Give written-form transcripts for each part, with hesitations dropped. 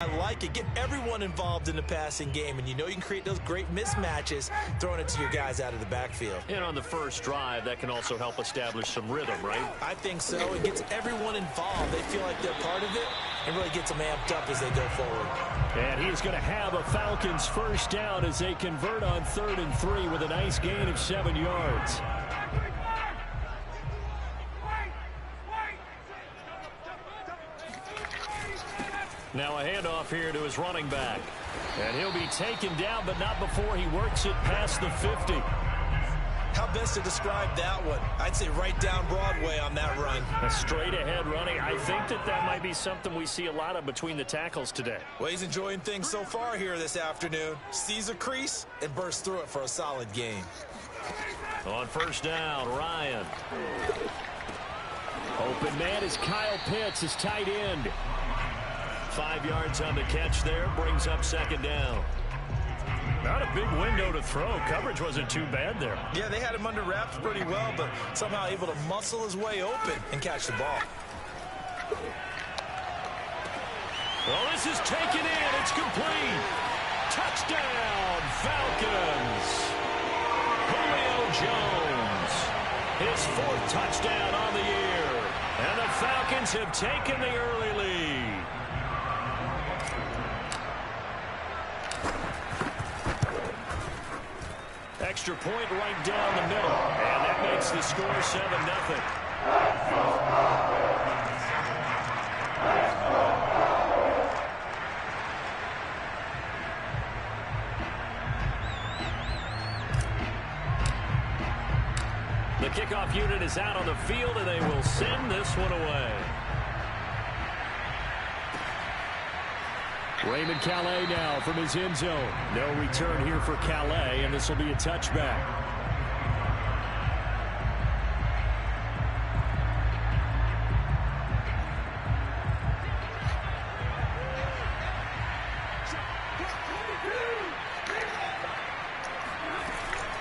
I like it. Get everyone involved in the passing game, and you know you can create those great mismatches throwing it to your guys out of the backfield. And on the first drive, that can also help establish some rhythm, right? I think so. It gets everyone involved. They feel like they're part of it and really gets them amped up as they go forward. And he's going to have a Falcons first down as they convert on 3rd and 3 with a nice gain of 7 yards. Now a handoff here to his running back. And he'll be taken down, but not before he works it past the 50. How best to describe that one? I'd say right down Broadway on that run. A straight-ahead running. I think that might be something we see a lot of between the tackles today. Well, he's enjoying things so far here this afternoon. Sees a crease and bursts through it for a solid gain. On first down, Ryan. Open man is Kyle Pitts, his tight end. 5 yards on the catch there, brings up 2nd down. Not a big window to throw. Coverage wasn't too bad there. Yeah, they had him under wraps pretty well, but somehow able to muscle his way open and catch the ball. Well, this is taken in. It's complete. Touchdown, Falcons. Julio Jones. His 4th touchdown on the year. And the Falcons have taken the early lead. Extra point right down the middle. And that makes the score 7-0. The kickoff unit is out on the field, and they will send this one away. Raymond Calais now from his end zone. No return here for Calais, and this will be a touchback.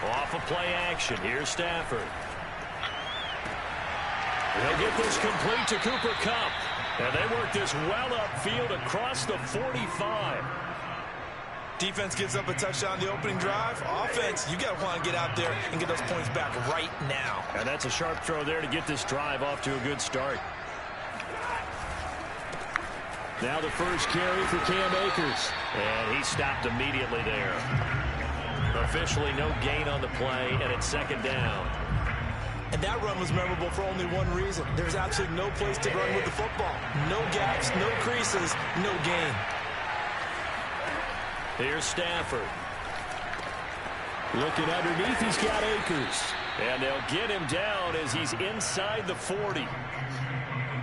Off of play action. Here's Stafford. They'll get this complete to Cooper Kupp. And they work this well upfield across the 45. Defense gives up a touchdown the opening drive. Offense, you got to want to get out there and get those points back right now. And that's a sharp throw there to get this drive off to a good start. Now the first carry for Cam Akers. And he stopped immediately there. Officially no gain on the play, and it's 2nd down. And that run was memorable for only one reason. There's absolutely no place to run with the football. No gaps, no creases, no gain. Here's Stafford. Looking underneath, he's got Akers. And they'll get him down as he's inside the 40.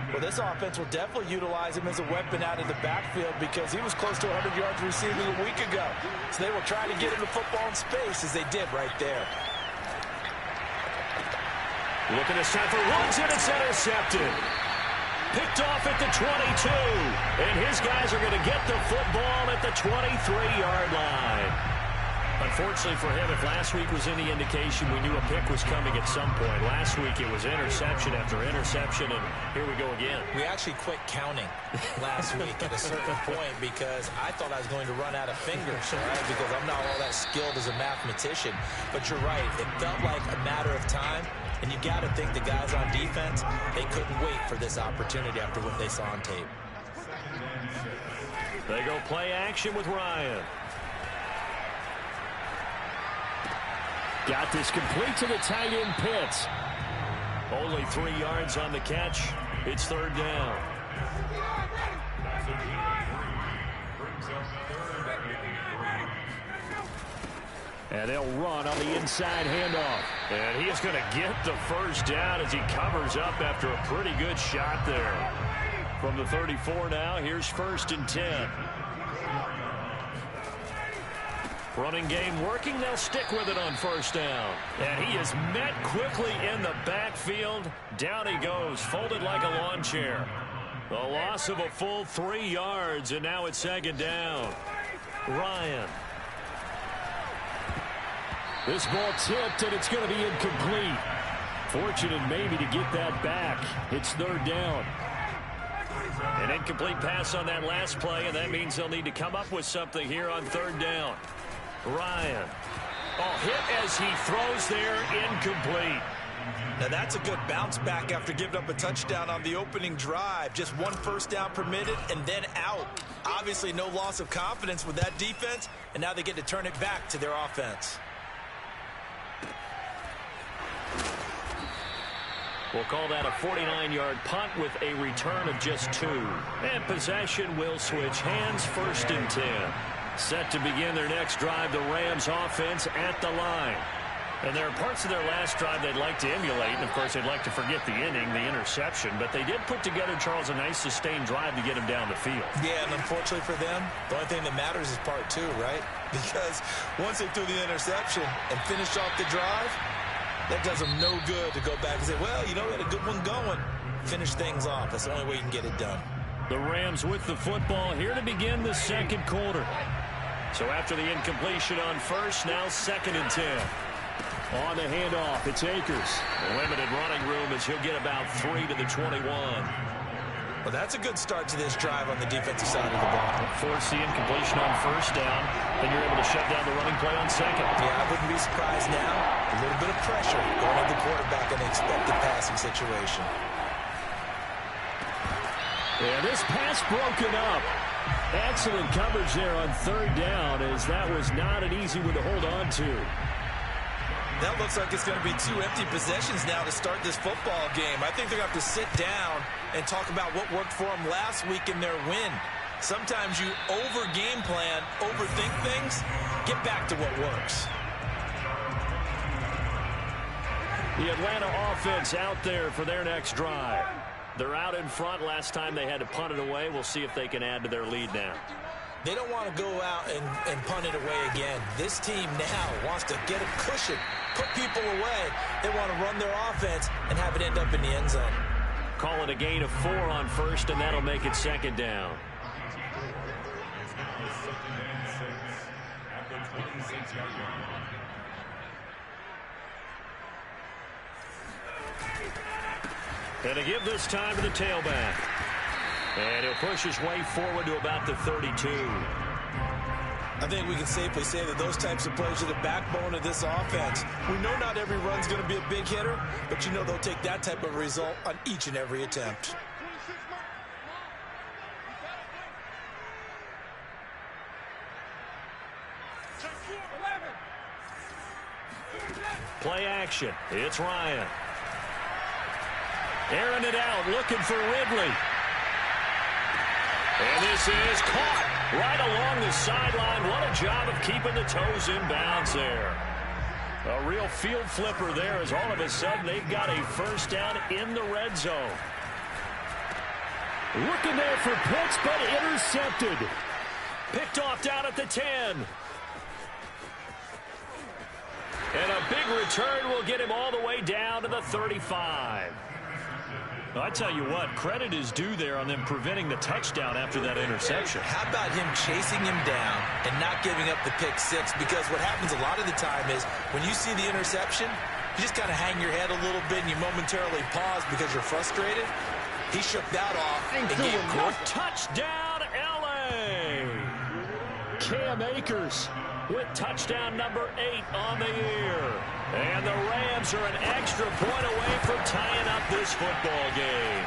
Well, this offense will definitely utilize him as a weapon out of the backfield because he was close to 100 yards receiving a week ago. So they will try to get him the football in space as they did right there. Looking at Stafford once, and it's intercepted. Picked off at the 22. And his guys are going to get the football at the 23-yard line. Unfortunately for him, if last week was any indication, we knew a pick was coming at some point. Last week it was interception after interception, and here we go again. We actually quit counting last week at a certain point because I thought I was going to run out of fingers, right? Because I'm not all that skilled as a mathematician. But you're right. It felt like a matter of time. And you got to think the guys on defense, they couldn't wait for this opportunity after what they saw on tape. They go play action with Ryan. Got this complete to the tight end Pitts. Only 3 yards on the catch. It's 3rd down. And they'll run on the inside handoff. And he is going to get the first down as he covers up after a pretty good shot there. From the 34 now, here's 1st and 10. Running game working. They'll stick with it on 1st down. And he is met quickly in the backfield. Down he goes, folded like a lawn chair. The loss of a full 3 yards, and now it's 2nd down. Ryan. This ball tipped, and it's going to be incomplete. Fortunate maybe to get that back. It's 3rd down. An incomplete pass on that last play, and that means they'll need to come up with something here on third down. Ryan. Oh, hit as he throws there, incomplete. Now that's a good bounce back after giving up a touchdown on the opening drive. Just one first down permitted and then out. Obviously no loss of confidence with that defense, and now they get to turn it back to their offense. We'll call that a 49-yard punt with a return of just 2. And possession will switch hands, 1st and 10. Set to begin their next drive, the Rams offense at the line. And there are parts of their last drive they'd like to emulate. And, of course, they'd like to forget the inning, the interception. But they did put together, Charles, a nice sustained drive to get him down the field. Yeah, and unfortunately for them, the only thing that matters is part 2, right? Because once they threw the interception and finished off the drive, that does them no good to go back and say, well, you know, we had a good one going. Finish things off. That's the only way you can get it done. The Rams with the football here to begin the second quarter. So after the incompletion on first, now 2nd and 10. On the handoff, it's Akers. Limited running room as he'll get about 3 to the 21. Well, that's a good start to this drive on the defensive side of the ball. Force the incompletion on first down, then you're able to shut down the running play on second. Yeah, I wouldn't be surprised now. A little bit of pressure going at the quarterback in an expected passing situation. And this pass broken up. Excellent coverage there on third down, as that was not an easy one to hold on to. That looks like it's going to be 2 empty possessions now to start this football game. I think they're going to have to sit down and talk about what worked for them last week in their win. Sometimes you over-game plan, overthink things, get back to what works. The Atlanta offense out there for their next drive. They're out in front. Last time they had to punt it away. We'll see if they can add to their lead now. They don't want to go out and punt it away again. This team now wants to get a cushion, put people away. They want to run their offense and have it end up in the end zone. Call it a gain of 4 on first, and that'll make it 2nd down. And to give this time to the tailback. And he'll push his way forward to about the 32. I think we can safely say that those types of plays are the backbone of this offense. We know not every run's going to be a big hitter, but you know they'll take that type of result on each and every attempt. Play action. It's Ryan. Airing it out, looking for Ridley. And this is caught right along the sideline. What a job of keeping the toes in bounds there. A real field flipper there, as all of a sudden they've got a first down in the red zone. Looking there for Pitts, but intercepted. Picked off down at the 10. And a big return will get him all the way down to the 35. Well, I tell you what, credit is due there on them preventing the touchdown after that interception. How about him chasing him down and not giving up the pick six? Because what happens a lot of the time is when you see the interception, you just kind of hang your head a little bit and you momentarily pause because you're frustrated. He shook that off and gave him touchdown, L.A. Cam Akers with touchdown number 8 on the year. And the Rams are an extra point away from tying up this football game.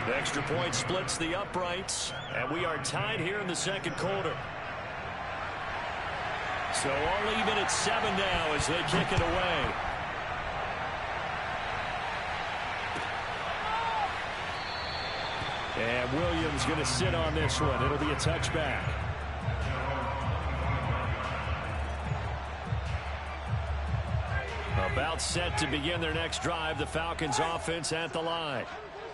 The extra point splits the uprights, and we are tied here in the second quarter. So all even at 7 now as they kick it away. And Williams going to sit on this one. It'll be a touchback. About set to begin their next drive. The Falcons offense at the line.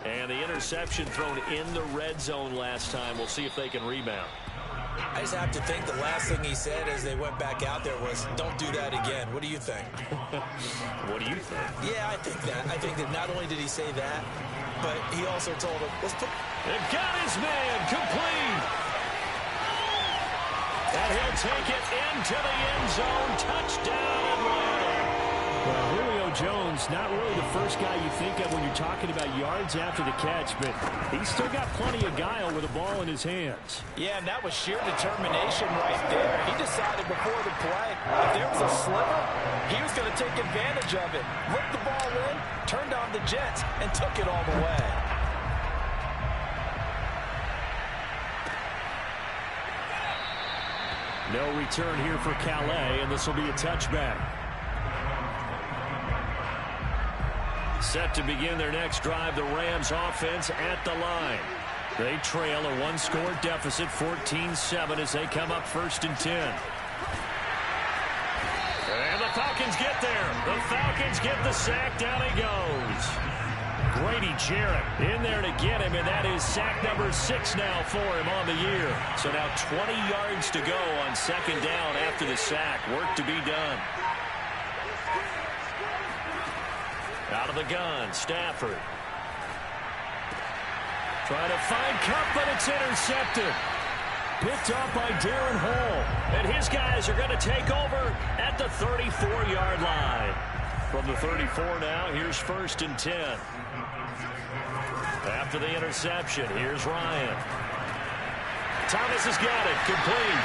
And the interception thrown in the red zone last time. We'll see if they can rebound. I just have to think the last thing he said as they went back out there was, don't do that again. What do you think? What do you think? Yeah, I think that. I think that not only did he say that, but he also told him, let's put... It got his man complete. And he'll take it into the end zone. Touchdown, Atlanta. Well, Julio Julio Jones, not really the first guy you think of when you're talking about yards after the catch, but he's still got plenty of guile with the ball in his hands. Yeah, and that was sheer determination right there. He decided before the play, if there was a sliver, he was going to take advantage of it. Looked the ball in, turned on the Jets, and took it all the way. No return here for Calais, and this will be a touchback. Set to begin their next drive, the Rams offense at the line. They trail a one-score deficit, 14-7, as they come up 1st and 10. And the Falcons get there. The Falcons get the sack. Down he goes. Grady Jarrett in there to get him, and that is sack number 6 now for him on the year. So now 20 yards to go on 2nd down after the sack. Work to be done. Out of the gun, Stafford. Trying to find Kupp, but it's intercepted. Picked up by Darren Hall. And his guys are going to take over at the 34-yard line. From the 34 now, here's 1st and 10. After the interception, here's Ryan. Thomas has got it. Complete.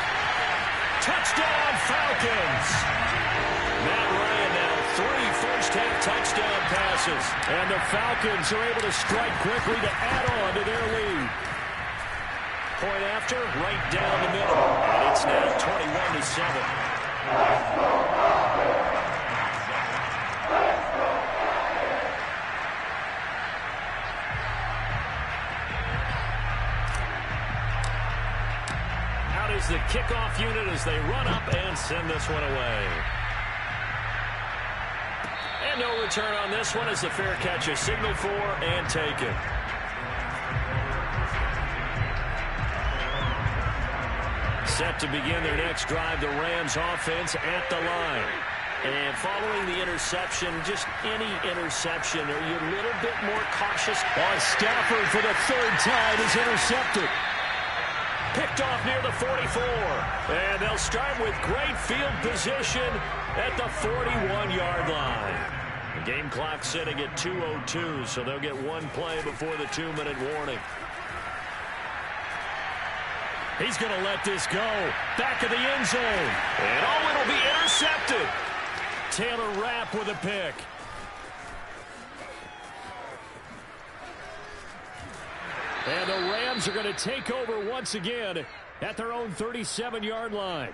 Touchdown, Falcons. Matt Ryan now 3 first-half touchdown passes. And the Falcons are able to strike quickly to add on to their lead. Point after, right down the middle. And it's now 21-7. Is the kickoff unit as they run up and send this one away. And no return on this one as the fair catch is signaled for and taken. Set to begin their next drive, the Rams offense at the line. And following the interception, just any interception, are you a little bit more cautious? On Stafford for the 3rd time is intercepted. Picked off near the 44. And they'll start with great field position at the 41-yard line. The game clock sitting at 2:02, so they'll get one play before the 2-minute warning. He's going to let this go. Back of the end zone. And oh, it'll be intercepted. Taylor Rapp with a pick. And the Rams are going to take over once again at their own 37-yard line.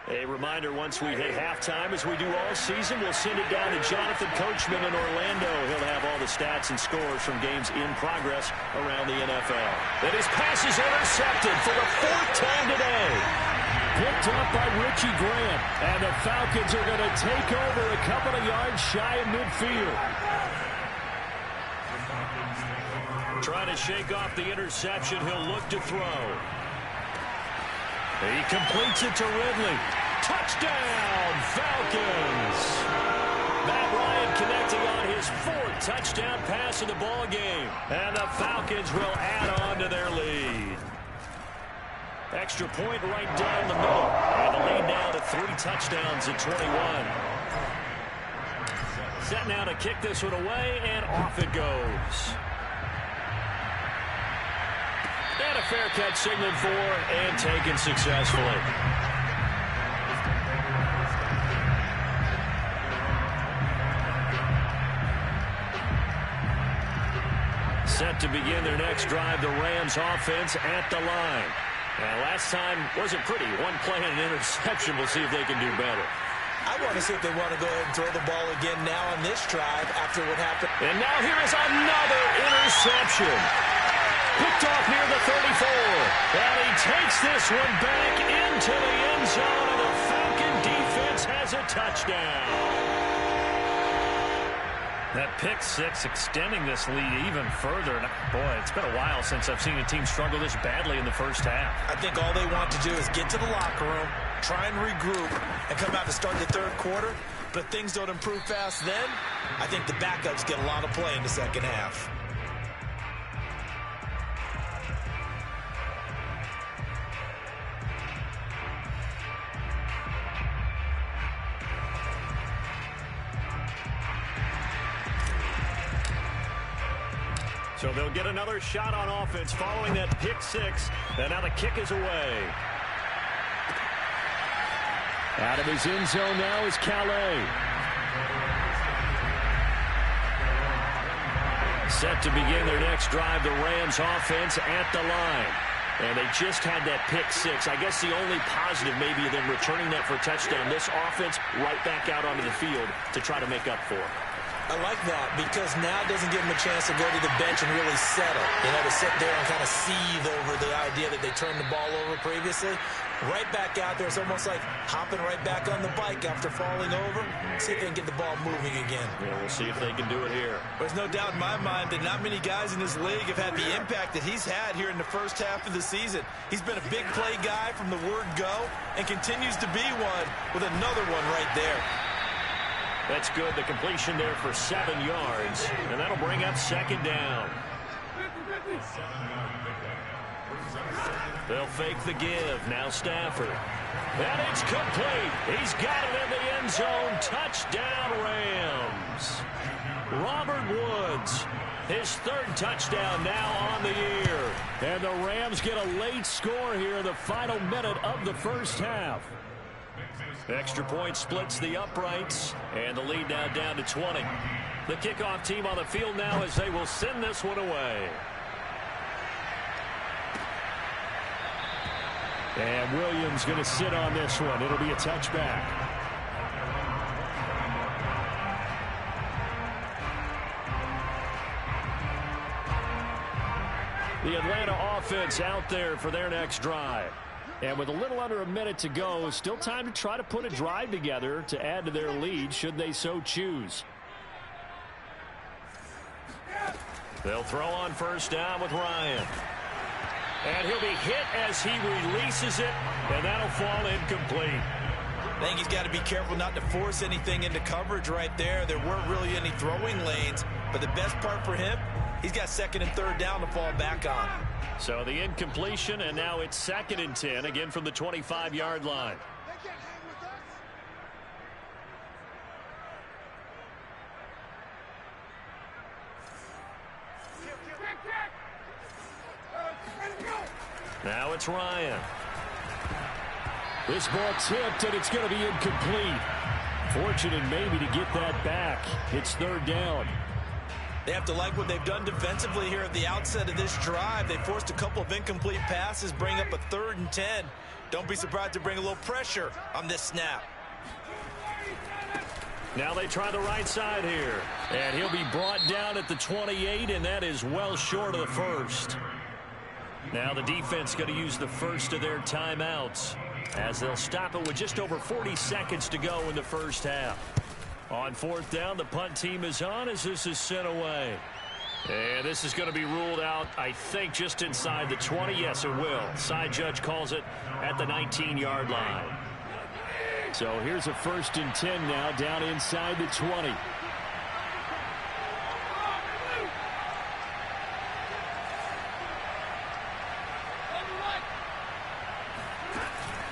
A reminder, once we hit halftime, as we do all season, we'll send it down to Jonathan Coachman in Orlando. He'll have all the stats and scores from games in progress around the NFL. And his pass is intercepted for the 4th time today. Picked up by Richie Grant. And the Falcons are going to take over a couple of yards shy of midfield. Trying to shake off the interception. He'll look to throw. He completes it to Ridley. Touchdown, Falcons! Matt Ryan connecting on his 4th touchdown pass of the ball game. And the Falcons will add on to their lead. Extra point right down the middle. And the lead now to 3 touchdowns at 21. Set now to kick this one away, and off it goes. And a fair catch signaled for and taken successfully. Set to begin their next drive, the Rams offense at the line. And last time wasn't pretty. One play and an interception. We'll see if they can do better. I want to see if they want to go ahead and throw the ball again now on this drive after what happened. And now here is another interception. Picked off near the 34. And he takes this one back into the end zone, and the Falcon defense has a touchdown. That pick six extending this lead even further. And boy, it's been a while since I've seen a team struggle this badly in the first half. I think all they want to do is get to the locker room, try and regroup, and come out to start the 3rd quarter. But if things don't improve fast then, I think the backups get a lot of play in the 2nd half. So they'll get another shot on offense following that pick six. And now the kick is away. Out of his end zone now is Calais. Set to begin their next drive, the Rams offense at the line. And they just had that pick six. I guess the only positive maybe of them returning that for a touchdown. This offense right back out onto the field to try to make up for it. I like that because now it doesn't give them a chance to go to the bench and really settle. You know, to sit there and kind of seethe over the idea that they turned the ball over previously. Right back out there. It's almost like hopping right back on the bike after falling over. See if they can get the ball moving again. Yeah, we'll see if they can do it here. There's no doubt in my mind that not many guys in this league have had the impact that he's had here in the first half of the season. He's been a big play guy from the word go and continues to be one with another one right there. That's good. The completion there for 7 yards. And that'll bring up second down. They'll fake the give. Now Stafford. And it's complete. He's got it in the end zone. Touchdown, Rams. Robert Woods. His third touchdown now on the year. And the Rams get a late score here in the final minute of the first half. Extra point splits the uprights. And the lead now down to 20. The kickoff team on the field now as they will send this one away. And Williams going to sit on this one. It'll be a touchback. The Atlanta offense out there for their next drive. And with a little under a minute to go, still time to try to put a drive together to add to their lead should they so choose. They'll throw on first down with Ryan. And he'll be hit as he releases it, and that'll fall incomplete. I think he's got to be careful not to force anything into coverage right there. There weren't really any throwing lanes, but the best part for him, he's got second and third down to fall back on. So the incompletion, and now it's 2nd and 10, again from the 25-yard line. Now it's Ryan. This ball tipped, and it's going to be incomplete. Fortunate maybe to get that back. It's third down. They have to like what they've done defensively here at the outset of this drive. They forced a couple of incomplete passes, bring up a 3rd and 10. Don't be surprised to bring a little pressure on this snap. Now they try the right side here. And he'll be brought down at the 28, and that is well short of the first. Now the defense going to use the first of their timeouts as they'll stop it with just over 40 seconds to go in the first half. On 4th down, the punt team is on as this is sent away. And this is going to be ruled out, I think, just inside the 20. Yes, it will. Side judge calls it at the 19-yard line. So here's a 1st and 10 now down inside the 20.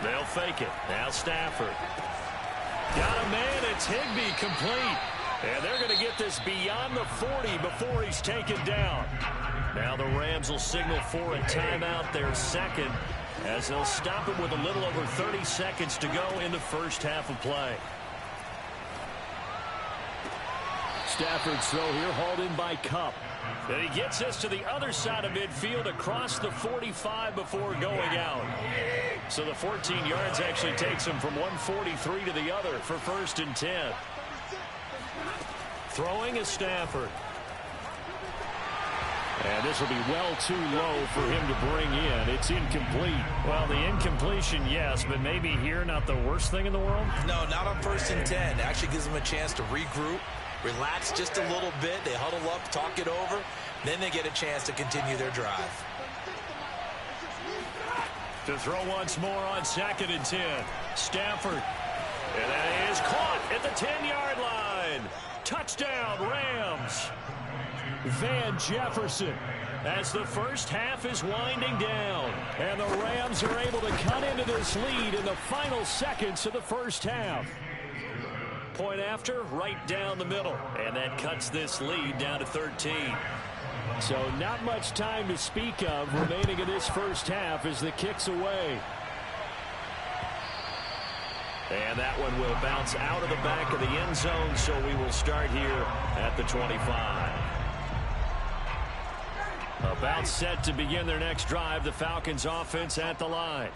They'll fake it. Now Stafford. Got a man. It's Higbee complete. And they're going to get this beyond the 40 before he's taken down. Now the Rams will signal for a timeout, their second, as they'll stop it with a little over 30 seconds to go in the first half of play. Stafford's throw here hauled in by Kupp. And he gets this to the other side of midfield across the 45 before going out. So the 14 yards actually takes him from 143 to the other for 1st and 10. Throwing is Stafford. And this will be well too low for him to bring in. It's incomplete. Well, the incompletion, yes, but maybe here not the worst thing in the world? No, not on 1st and 10. It actually gives them a chance to regroup, relax just a little bit. They huddle up, talk it over. Then they get a chance to continue their drive. To throw once more on 2nd and 10. Stafford. And that is caught at the 10-yard line. Touchdown, Rams. Van Jefferson as the first half is winding down. And the Rams are able to cut into this lead in the final seconds of the first half. Point after, right down the middle. And that cuts this lead down to 13. So not much time to speak of remaining in this first half as the kick's away. And that one will bounce out of the back of the end zone, so we will start here at the 25. About set to begin their next drive, the Falcons offense at the line.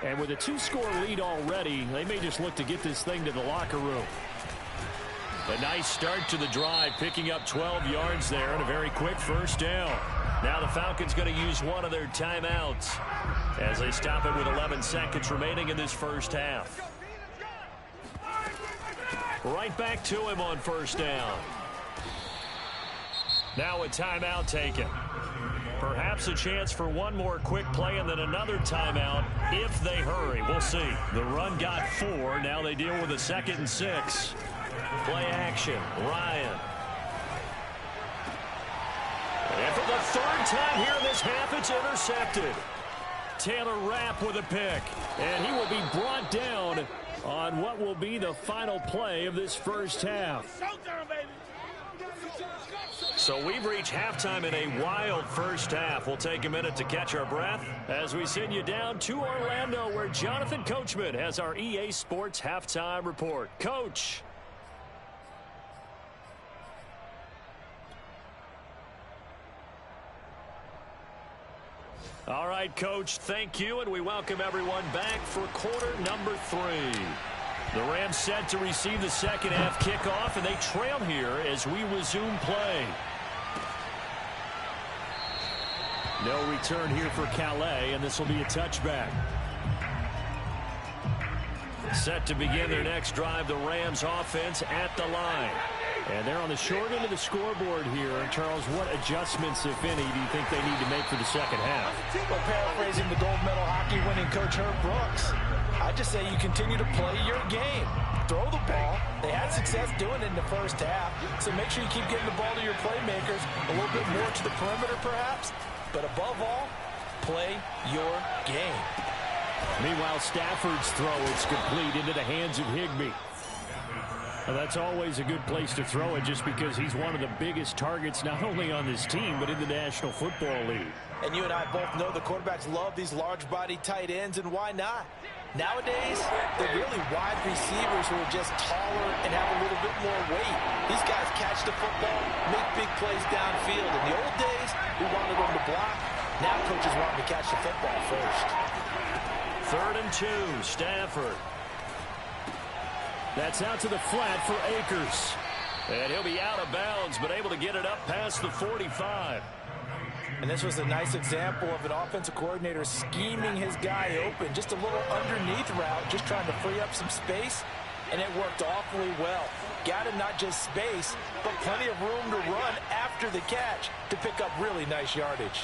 And with a 2-score lead already, they may just look to get this thing to the locker room. A nice start to the drive, picking up 12 yards there and a very quick first down. Now the Falcons going to use one of their timeouts as they stop it with 11 seconds remaining in this first half. Right back to him on first down. Now a timeout taken. Perhaps a chance for one more quick play and then another timeout if they hurry. We'll see. The run got 4. Now they deal with a 2nd and 6. Play action. Ryan. And for the 3rd time here in this half, it's intercepted. Taylor Rapp with a pick. And he will be brought down on what will be the final play of this first half. So we've reached halftime in a wild first half. We'll take a minute to catch our breath as we send you down to Orlando, where Jonathan Coachman has our EA Sports halftime report. Coach. All right, Coach, thank you, and we welcome everyone back for quarter number 3. The Rams set to receive the second half kickoff, and they trail here as we resume play. No return here for Calais, and this will be a touchback. Set to begin their next drive, the Rams offense at the line. And they're on the short end of the scoreboard here. And Charles, what adjustments, if any, do you think they need to make for the second half? Well, paraphrasing the gold medal hockey winning coach Herb Brooks, I just say you continue to play your game. Throw the ball. They had success doing it in the first half, so make sure you keep getting the ball to your playmakers, a little bit more to the perimeter perhaps, but above all, play your game. Meanwhile, Stafford's throw is complete into the hands of Higbee. Well, that's always a good place to throw it just because he's one of the biggest targets not only on this team but in the National Football League. And you and I both know the quarterbacks love these large-bodied tight ends, and why not? Nowadays, they're really wide receivers who are just taller and have a little bit more weight. These guys catch the football, make big plays downfield. In the old days, we wanted them to block. Now coaches want them to catch the football first. 3rd and 2, Stafford. That's out to the flat for Akers. And he'll be out of bounds, but able to get it up past the 45. And this was a nice example of an offensive coordinator scheming his guy open. Just a little underneath route, just trying to free up some space. And it worked awfully well. Got him not just space, but plenty of room to run after the catch to pick up really nice yardage.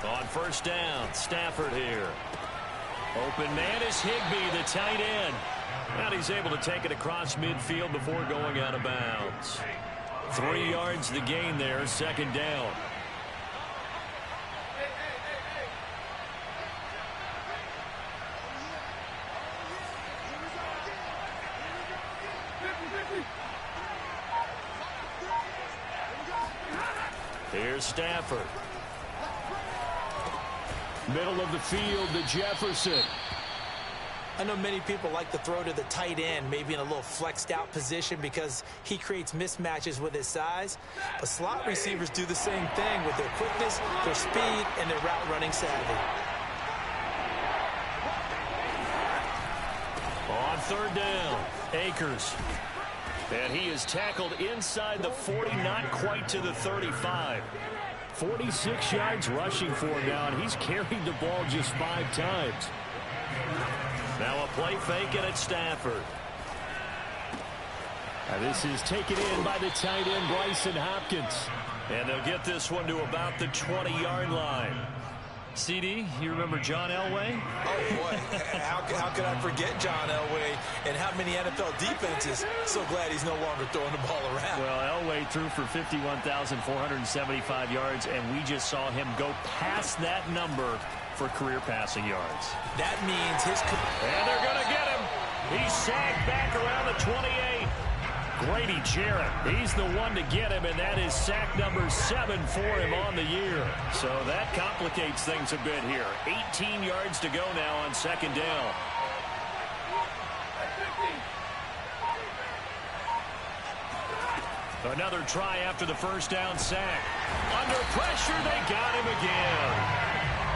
On first down, Stafford here. Open man is Higbee, the tight end. And he's able to take it across midfield before going out of bounds. 3 yards the gain there, 2nd down. Here's Stafford. Middle of the field to Jefferson. I know many people like to throw to the tight end, maybe in a little flexed out position because he creates mismatches with his size. But slot receivers do the same thing with their quickness, their speed, and their route running savvy. On 3rd down, Akers. And he is tackled inside the 40, not quite to the 35. 46 yards rushing for him now, and he's carried the ball just 5 times. Now a play fake, and it's Stafford. Now this is taken in by the tight end, Bryson Hopkins. And they'll get this one to about the 20-yard line. CD, you remember John Elway? Oh, boy. How could I forget John Elway and how many NFL defenses? So glad he's no longer throwing the ball around. Well, Elway threw for 51,475 yards, and we just saw him go past that number for career passing yards. That means his... And they're going to get him. He's sagged back around the 28. Grady Jarrett, he's the one to get him, and that is sack number 7 for him on the year. So that complicates things a bit here. 18 yards to go now on second down. Another try after the first down sack. Under pressure, they got him again.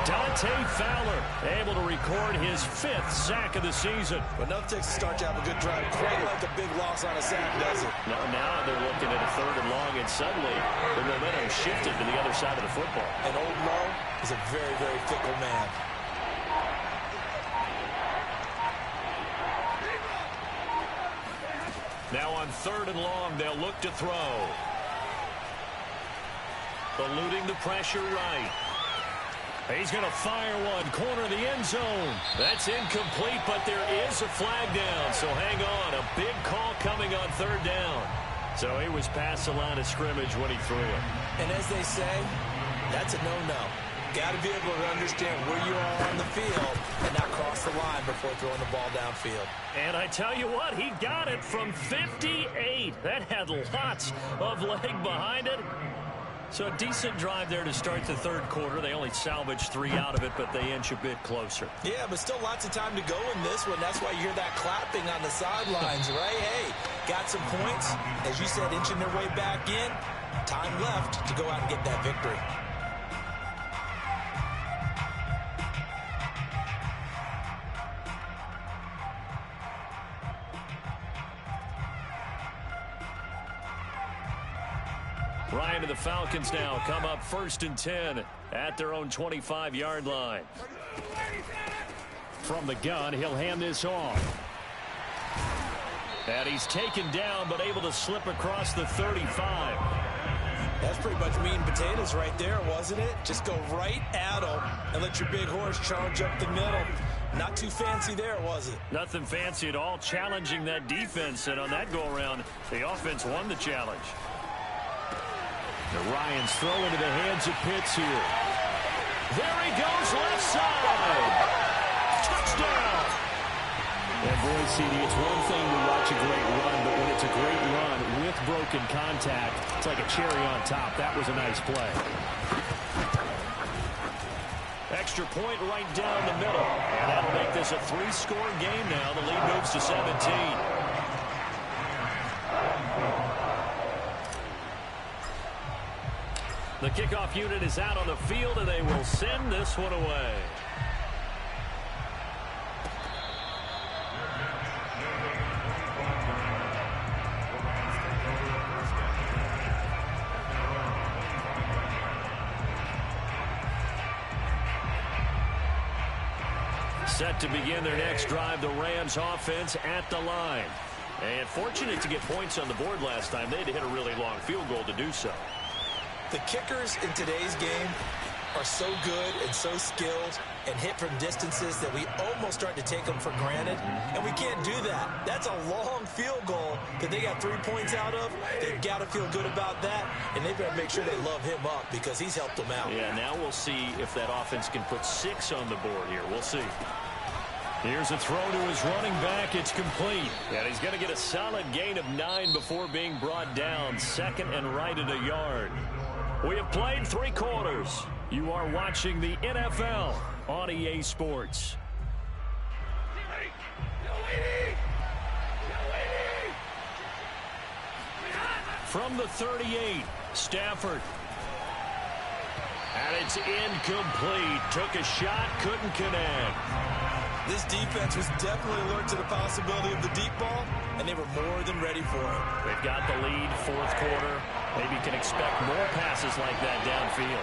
Dante Fowler able to record his 5th sack of the season. But enough takes to start to have a good drive. Quite like a big loss on a sack, does it? Now they're looking at a 3rd and long, and suddenly the momentum shifted to the other side of the football. And Old Mo is a very, very fickle man. Now on 3rd and long, they'll look to throw. Eluding the pressure right. He's going to fire one, corner of the end zone. That's incomplete, but there is a flag down, so hang on. A big call coming on 3rd down. So he was past the line of scrimmage when he threw it. And as they say, that's a no-no. Got to be able to understand where you are on the field and not cross the line before throwing the ball downfield. And I tell you what, he got it from 58. That had lots of leg behind it. So a decent drive there to start the 3rd quarter. They only salvaged 3 out of it, but they inch a bit closer. Yeah, but still lots of time to go in this one. That's why you hear that clapping on the sidelines, right? Hey, got some points. As you said, inching their way back in. Time left to go out and get that victory. Ryan and the Falcons now come up 1st and 10 at their own 25-yard line. From the gun, he'll hand this off. And he's taken down, but able to slip across the 35. That's pretty much meat and potatoes right there, wasn't it? Just go right at them and let your big horse charge up the middle. Not too fancy there, was it? Nothing fancy at all, challenging that defense. And on that go-around, the offense won the challenge. The Ryans throw into the hands of Pitts here. There he goes, left side. Touchdown. And boy, CD, it's one thing to watch a great run, but when it's a great run with broken contact, it's like a cherry on top. That was a nice play. Extra point right down the middle. And that'll make this a 3-score game now. The lead moves to 17. The kickoff unit is out on the field, and they will send this one away. Set to begin their next drive, the Rams offense at the line. And fortunate to get points on the board last time. They had to hit a really long field goal to do so. The kickers in today's game are so good and so skilled and hit from distances that we almost start to take them for granted. And we can't do that. That's a long field goal that they got 3 points out of. They've got to feel good about that, and they better make sure they love him up because he's helped them out. Yeah, now we'll see if that offense can put 6 on the board here. We'll see. Here's a throw to his running back. It's complete. And he's going to get a solid gain of 9 before being brought down. 2nd and right at a yard. We have played 3 quarters. You are watching the NFL on EA Sports. From the 38, Stafford. And it's incomplete. Took a shot, couldn't connect. This defense was definitely alert to the possibility of the deep ball, and they were more than ready for it. They've got the lead, 4th quarter. Maybe can expect more passes like that downfield.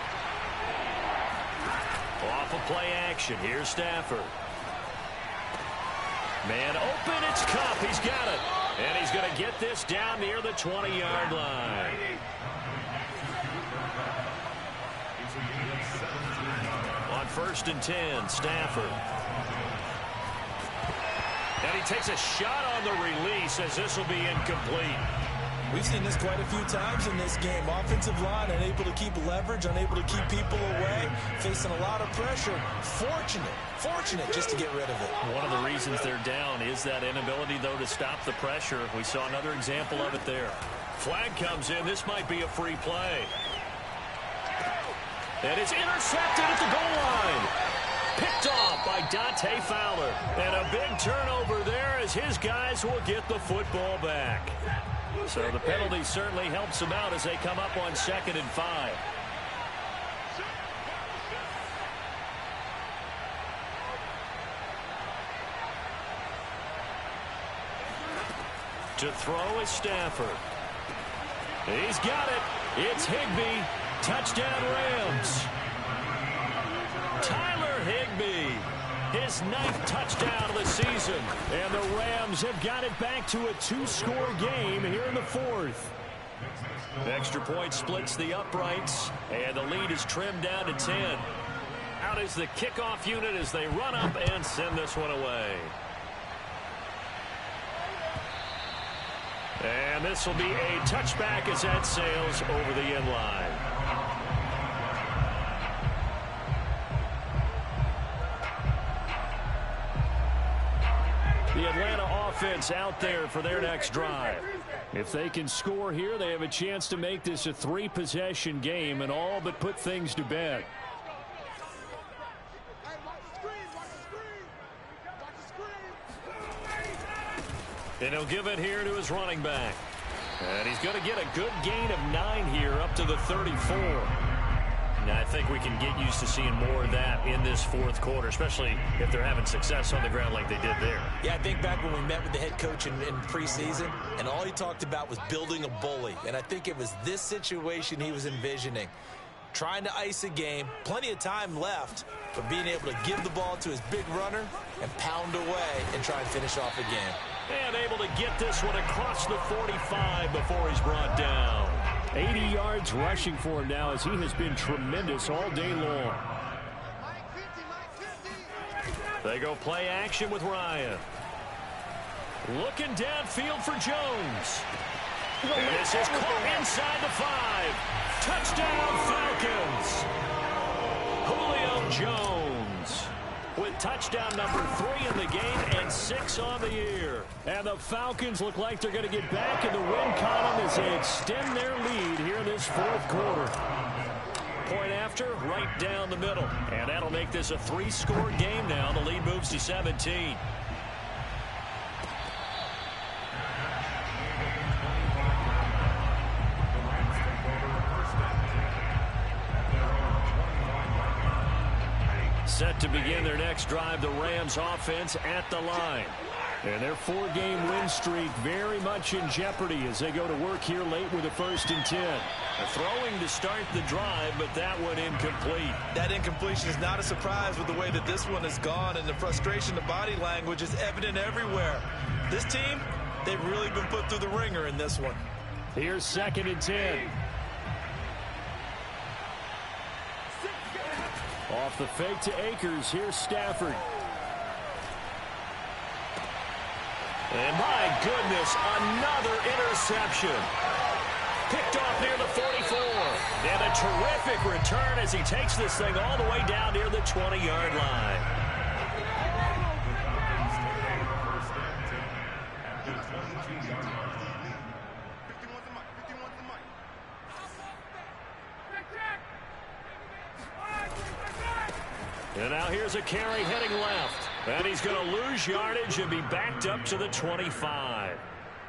Off of play action, here's Stafford. Man open, it's Kupp. He's got it. And he's going to get this down near the 20-yard line. On 1st and 10, Stafford. And he takes a shot on the release as this will be incomplete. We've seen this quite a few times in this game. Offensive line unable to keep leverage, unable to keep people away, facing a lot of pressure. Fortunate just to get rid of it. One of the reasons they're down is that inability, though, to stop the pressure. We saw another example of it there. Flag comes in. This might be a free play. And it's intercepted at the goal line. Picked off by Dante Fowler. And a big turnover there as his guys will get the football back. So the penalty certainly helps them out as they come up on 2nd and 5. To throw is Stafford. He's got it. It's Higbee. Touchdown Rams. Tyler Higbee. His 9th touchdown of the season. And the Rams have got it back to a 2-score game here in the 4th. Extra point splits the uprights. And the lead is trimmed down to 10. Out is the kickoff unit as they run up and send this one away. And this will be a touchback as that sails over the end line. The Atlanta offense out there for their next drive. If they can score here, they have a chance to make this a 3-possession game and all but put things to bed. And he'll give it here to his running back. And he's going to get a good gain of 9 here up to the 34. Now, I think we can get used to seeing more of that in this 4th quarter, especially if they're having success on the ground like they did there. Yeah, I think back when we met with the head coach in preseason, and all he talked about was building a bully. And I think it was this situation he was envisioning. Trying to ice a game, plenty of time left, but being able to give the ball to his big runner and pound away and try and finish off a game. And able to get this one across the 45 before he's brought down. 80 yards rushing for him now as he has been tremendous all day long. They go play action with Ryan. Looking downfield for Jones. And this is caught inside the 5. Touchdown Falcons. Julio Jones with touchdown number 3 in the game and 6 on the year. And the Falcons look like they're going to get back in the win column as they extend their lead here in this 4th quarter. Point after, right down the middle. And that'll make this a 3-score game now. The lead moves to 17. Set to begin their next drive, the Rams offense at the line. And their 4-game win streak very much in jeopardy as they go to work here late with a 1st and 10. A throwing to start the drive, but that one incomplete. That incompletion is not a surprise with the way that this one has gone, and the frustration, the body language is evident everywhere. This team, they've really been put through the ringer in this one. Here's 2nd and 10. Off the fake to Akers, here's Stafford. And my goodness, another interception. Picked off near the 44. And a terrific return as he takes this thing all the way down near the 20-yard line. And now here's a carry heading left. And he's going to lose yardage and be backed up to the 25.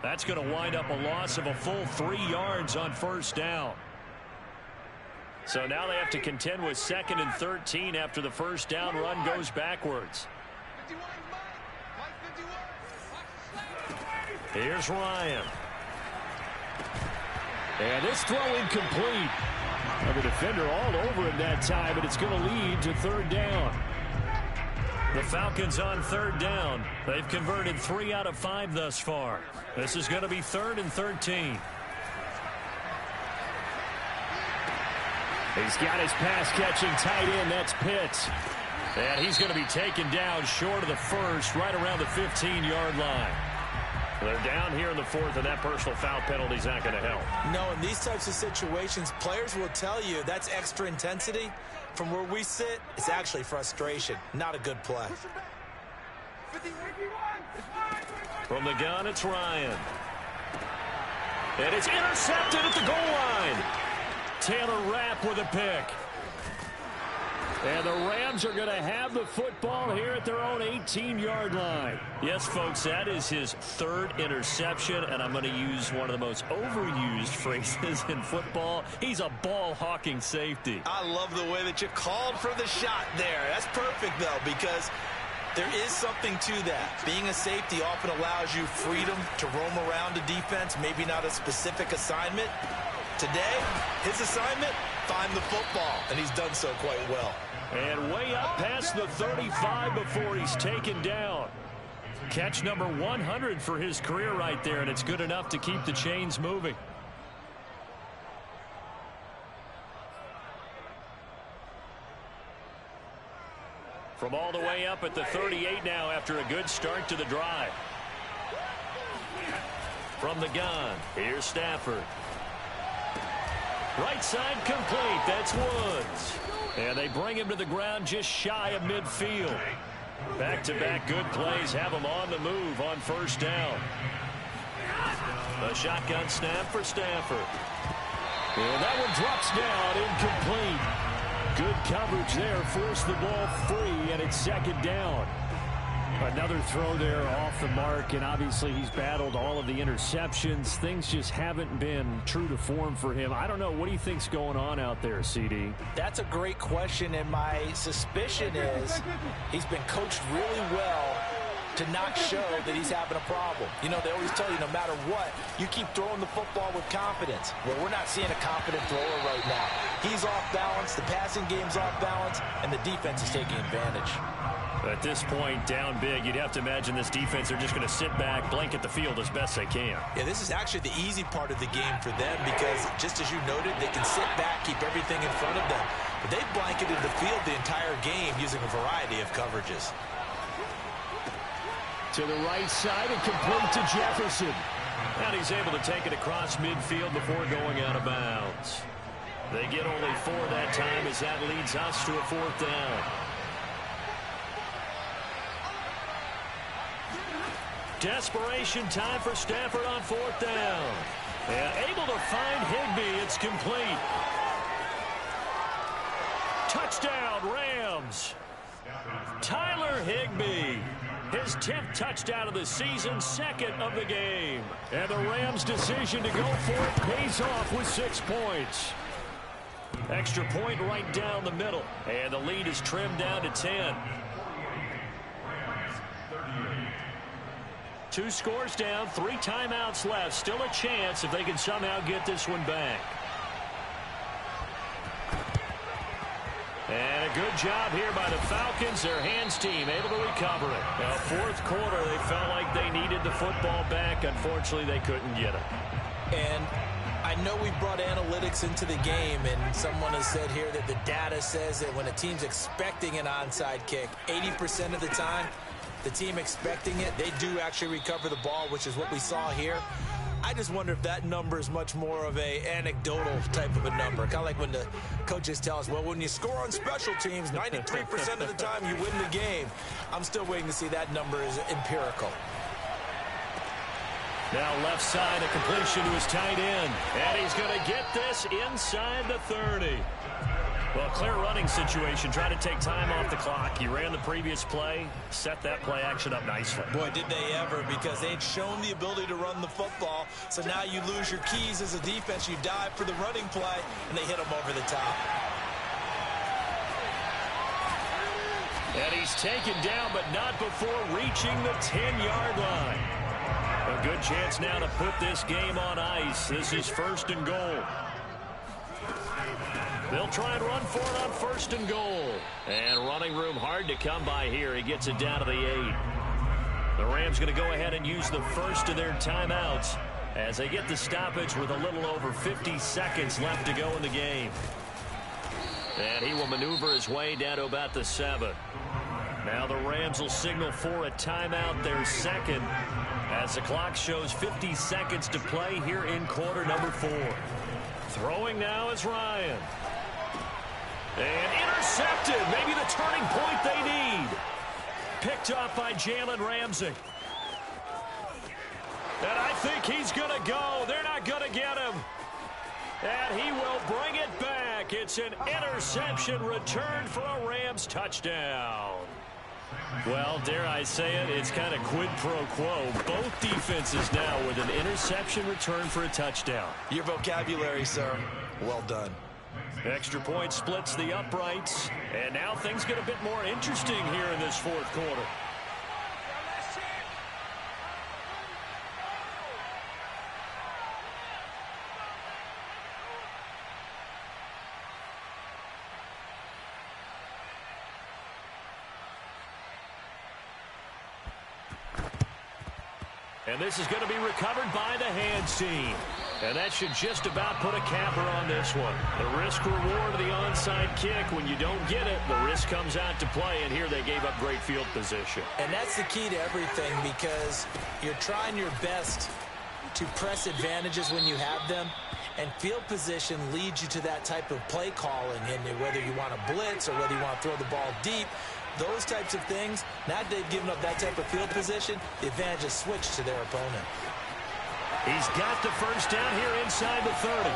That's going to wind up a loss of a full 3 yards on 1st down. So now they have to contend with 2nd and 13 after the 1st down run goes backwards. Here's Ryan. And this throw incomplete. The defender all over him that time, but it's going to lead to 3rd down. The Falcons on 3rd down. They've converted 3 out of 5 thus far. This is going to be 3rd and 13. He's got his pass-catching tight end. That's Pitts. And he's going to be taken down short of the 1st, right around the 15-yard line. They're down here in the fourth, and that personal foul penalty is not going to help. No, in these types of situations, players will tell you that's extra intensity. From where we sit, it's actually frustration. Not a good play. From the gun, it's Ryan. And it's intercepted at the goal line. Taylor Rapp with a pick. And the Rams are going to have the football here at their own 18-yard line. Yes, folks, that is his third interception, and I'm going to use one of the most overused phrases in football. He's a ball-hawking safety. I love the way that you called for the shot there. That's perfect, though, because there is something to that. Being a safety often allows you freedom to roam around a defense, maybe not a specific assignment. Today, his assignment, find the football, and he's done so quite well. And way up past the 35 before he's taken down. Catch number 100 for his career right there, and it's good enough to keep the chains moving. From all the way up at the 38 now after a good start to the drive. From the gun, here's Stafford. Right side complete. That's Woods. And they bring him to the ground just shy of midfield. Back-to-back good plays have him on the move on first down. A shotgun snap for Stafford. And that one drops down, incomplete. Good coverage there, forced the ball free, and it's second down. Another throw there off the mark, and obviously he's battled all of the interceptions. Things just haven't been true to form for him. I don't know. What do you think's going on out there, CD? That's a great question, and my suspicion is he's been coached really well to not show that he's having a problem. You know, they always tell you no matter what, you keep throwing the football with confidence. Well, we're not seeing a confident thrower right now. He's off balance, the passing game's off balance, and the defense is taking advantage. At this point, down big, you'd have to imagine this defense are just going to sit back, blanket the field as best they can. Yeah, this is actually the easy part of the game for them because, just as you noted, they can sit back, keep everything in front of them. But they've blanketed the field the entire game using a variety of coverages. To the right side and complete to Jefferson. And he's able to take it across midfield before going out of bounds. They get only 4 that time as that leads us to a fourth down. Desperation time for Stafford on fourth down. And able to find Higbee. It's complete. Touchdown, Rams. Tyler Higbee. His 10th touchdown of the season, second of the game. And the Rams' decision to go for it pays off with 6 points. Extra point right down the middle. And the lead is trimmed down to 10. 2 scores down, 3 timeouts left. Still a chance if they can somehow get this one back. And a good job here by the Falcons. Their hands team able to recover it. Now, fourth quarter, they felt like they needed the football back. Unfortunately, they couldn't get it. And I know we brought analytics into the game, and someone has said here that the data says that when a team's expecting an onside kick, 80% of the time, the team expecting it, they do actually recover the ball, which is what we saw here. I just wonder if that number is much more of a anecdotal type of a number. Kind of like when the coaches tell us, well, when you score on special teams, 93% of the time you win the game. I'm still waiting to see that number is empirical. Now left side, a completion to his tight end. And he's going to get this inside the 30. Well, clear running situation, trying to take time off the clock. He ran the previous play, set that play action up nicely. Boy, did they ever, because they'd shown the ability to run the football. So now you lose your keys as a defense. You dive for the running play, and they hit him over the top. And he's taken down, but not before reaching the 10-yard line. A good chance now to put this game on ice. This is first and goal. They'll try and run for it on first and goal. And running room hard to come by here. He gets it down to the 8. The Rams going to go ahead and use the first of their timeouts as they get the stoppage with a little over 50 seconds left to go in the game. And he will maneuver his way down to about the 7. Now the Rams will signal for a timeout, their second. As the clock shows 50 seconds to play here in quarter number 4. Throwing now is Ryan. And intercepted. Maybe the turning point they need. Picked off by Jalen Ramsey. And I think he's going to go. They're not going to get him. And he will bring it back. It's an interception return for a Rams touchdown. Well, dare I say it, it's kind of quid pro quo. Both defenses now with an interception return for a touchdown. Your vocabulary, sir. Well done. Extra point splits the uprights. And now things get a bit more interesting here in this fourth quarter. And this is going to be recovered by the hands team. And that should just about put a capper on this one. The risk-reward of the onside kick. When you don't get it, the risk comes out to play. And here they gave up great field position. And that's the key to everything, because you're trying your best to press advantages when you have them. And field position leads you to that type of play calling. And whether you want to blitz or whether you want to throw the ball deep, those types of things, now they've given up that type of field position, the advantage is switched to their opponent. He's got the first down here inside the 30.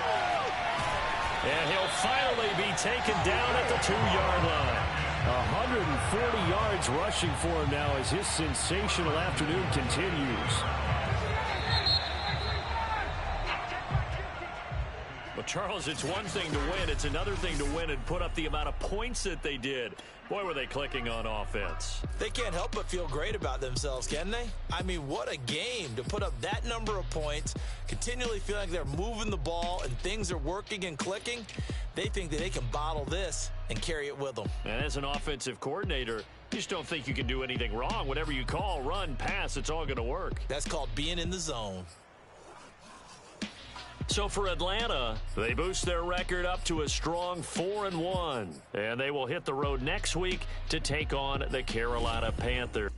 And he'll finally be taken down at the 2-yard line. 140 yards rushing for him now as his sensational afternoon continues. Well, Charles, it's one thing to win. It's another thing to win and put up the amount of points that they did. Boy, were they clicking on offense. They can't help but feel great about themselves, can they? I mean, what a game to put up that number of points, continually feel like they're moving the ball and things are working and clicking. They think that they can bottle this and carry it with them. And as an offensive coordinator, you just don't think you can do anything wrong. Whatever you call, run, pass, it's all going to work. That's called being in the zone. So for Atlanta, they boost their record up to a strong 4-1. And they will hit the road next week to take on the Carolina Panthers.